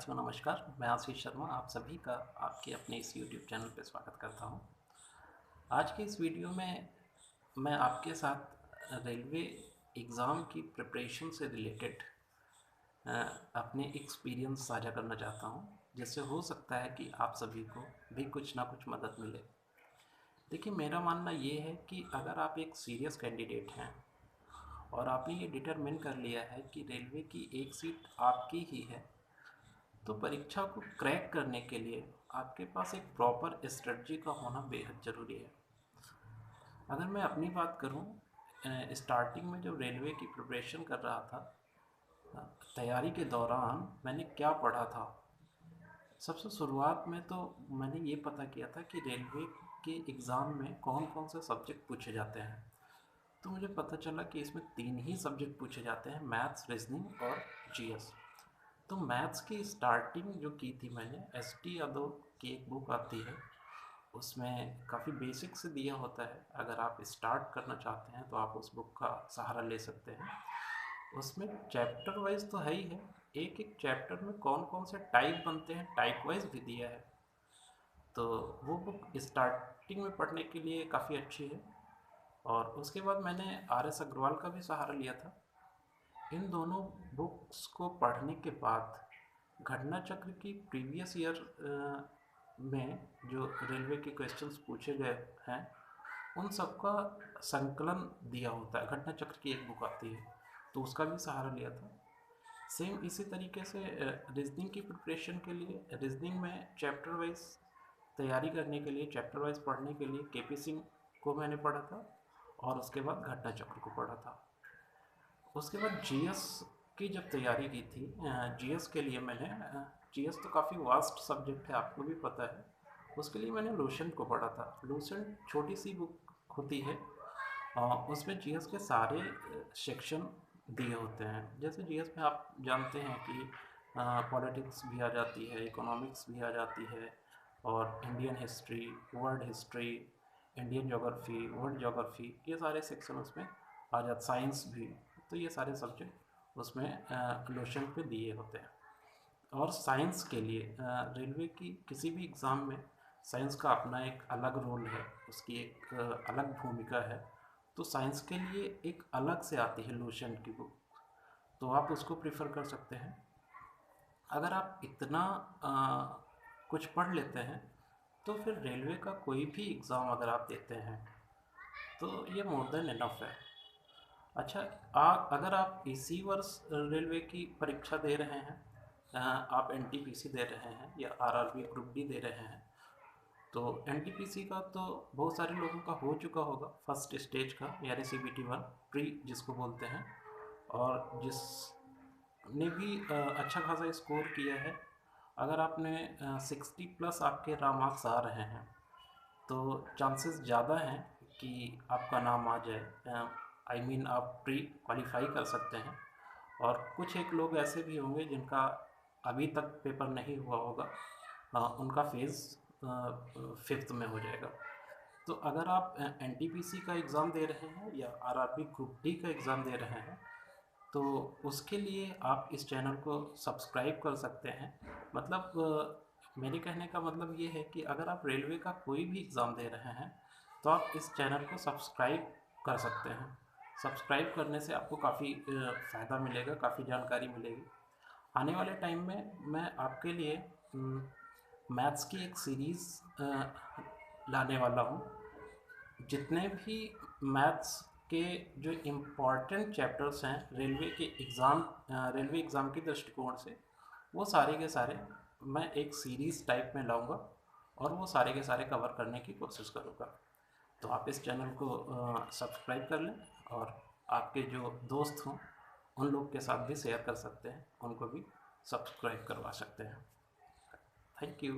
नमस्कार, मैं आशीष शर्मा आप सभी का आपके अपने इस यूट्यूब चैनल पे स्वागत करता हूँ। आज के इस वीडियो में मैं आपके साथ रेलवे एग्ज़ाम की प्रिपरेशन से रिलेटेड अपने एक्सपीरियंस साझा करना चाहता हूँ, जिससे हो सकता है कि आप सभी को भी कुछ ना कुछ मदद मिले। देखिए, मेरा मानना ये है कि अगर आप एक सीरियस कैंडिडेट हैं और आपने ये डिटरमिन कर लिया है कि रेलवे की एक सीट आपकी ही है, तो परीक्षा को क्रैक करने के लिए आपके पास एक प्रॉपर स्ट्रेटजी का होना बेहद ज़रूरी है। अगर मैं अपनी बात करूं, स्टार्टिंग में जब रेलवे की प्रिपरेशन कर रहा था, तैयारी के दौरान मैंने क्या पढ़ा था। सबसे शुरुआत में तो मैंने ये पता किया था कि रेलवे के एग्ज़ाम में कौन कौन से सब्जेक्ट पूछे जाते हैं। तो मुझे पता चला कि इसमें 3 ही सब्जेक्ट पूछे जाते हैं, मैथ्स, रीजनिंग और जीएस। तो मैथ्स की स्टार्टिंग जो की थी मैंने, एस टी यादव की एक बुक आती है, उसमें काफ़ी बेसिक से दिया होता है। अगर आप स्टार्ट करना चाहते हैं तो आप उस बुक का सहारा ले सकते हैं। उसमें चैप्टर वाइज तो है ही है, एक एक चैप्टर में कौन कौन से टाइप बनते हैं टाइप वाइज भी दिया है। तो वो बुक स्टार्टिंग में पढ़ने के लिए काफ़ी अच्छी है। और उसके बाद मैंने आर एस अग्रवाल का भी सहारा लिया था। इन दोनों बुक्स को पढ़ने के बाद घटना चक्र की प्रीवियस ईयर में जो रेलवे के क्वेश्चंस पूछे गए हैं, उन सब का संकलन दिया होता है। घटना चक्र की एक बुक आती है, तो उसका भी सहारा लिया था। सेम इसी तरीके से रीजनिंग की प्रिपरेशन के लिए, रीजनिंग में चैप्टर वाइज तैयारी करने के लिए, चैप्टर वाइज पढ़ने के लिए के पी सिंह को मैंने पढ़ा था और उसके बाद घटना चक्र को पढ़ा था। उसके बाद जीएस की जब तैयारी की थी, जीएस के लिए मैंने, जीएस तो काफ़ी वास्ट सब्जेक्ट है, आपको भी पता है। उसके लिए मैंने लूसेंट को पढ़ा था। लूसेंट छोटी सी बुक होती है, उसमें जीएस के सारे सेक्शन दिए होते हैं। जैसे जीएस में आप जानते हैं कि पॉलिटिक्स भी आ जाती है, इकोनॉमिक्स भी आ जाती है, और Indian history, world history, Indian geography, world geography, ये सारे सेक्शन उसमें आ जाते, साइंस भी। तो ये सारे सब्जेक्ट उसमें लोशन पे दिए होते हैं। और साइंस के लिए रेलवे की किसी भी एग्ज़ाम में साइंस का अपना एक अलग रोल है, उसकी एक अलग भूमिका है। तो साइंस के लिए एक अलग से आती है लोशन की बुक, तो आप उसको प्रेफर कर सकते हैं। अगर आप इतना कुछ पढ़ लेते हैं तो फिर रेलवे का कोई भी एग्ज़ाम अगर आप देते हैं तो ये मोर देन इनफ है। अच्छा, अगर आप इसी वर्ष रेलवे की परीक्षा दे रहे हैं, आप एनटीपीसी दे रहे हैं या आरआरबी ग्रुप डी दे रहे हैं, तो एनटीपीसी का तो बहुत सारे लोगों का हो चुका होगा फर्स्ट स्टेज का, यानी सीबीटी 1 प्री जिसको बोलते हैं। और जिसने भी अच्छा खासा स्कोर किया है, अगर आपने 60 प्लस आपके रा मार्क्स आ रहे हैं, तो चांसेस ज़्यादा हैं कि आपका नाम आ जाए। आई मीन आप प्री क्वालिफाई कर सकते हैं। और कुछ एक लोग ऐसे भी होंगे जिनका अभी तक पेपर नहीं हुआ होगा, उनका फेज़ फिफ्थ में हो जाएगा। तो अगर आप एनटीपीसी का एग्ज़ाम दे रहे हैं या आरआरबी ग्रुप डी का एग्ज़ाम दे रहे हैं, तो उसके लिए आप इस चैनल को सब्सक्राइब कर सकते हैं। मतलब मेरे कहने का मतलब ये है कि अगर आप रेलवे का कोई भी एग्ज़ाम दे रहे हैं तो आप इस चैनल को सब्सक्राइब कर सकते हैं। सब्सक्राइब करने से आपको काफ़ी फ़ायदा मिलेगा, काफ़ी जानकारी मिलेगी। आने वाले टाइम में मैं आपके लिए मैथ्स की एक सीरीज़ लाने वाला हूँ। जितने भी मैथ्स के जो इम्पॉर्टेंट चैप्टर्स हैं रेलवे एग्ज़ाम के दृष्टिकोण से, वो सारे के सारे मैं एक सीरीज़ टाइप में लाऊंगा और वो सारे के सारे कवर करने की कोशिश करूँगा। तो आप इस चैनल को सब्सक्राइब कर लें और आपके जो दोस्त हों उन लोग के साथ भी शेयर कर सकते हैं, उनको भी सब्सक्राइब करवा सकते हैं। Thank you.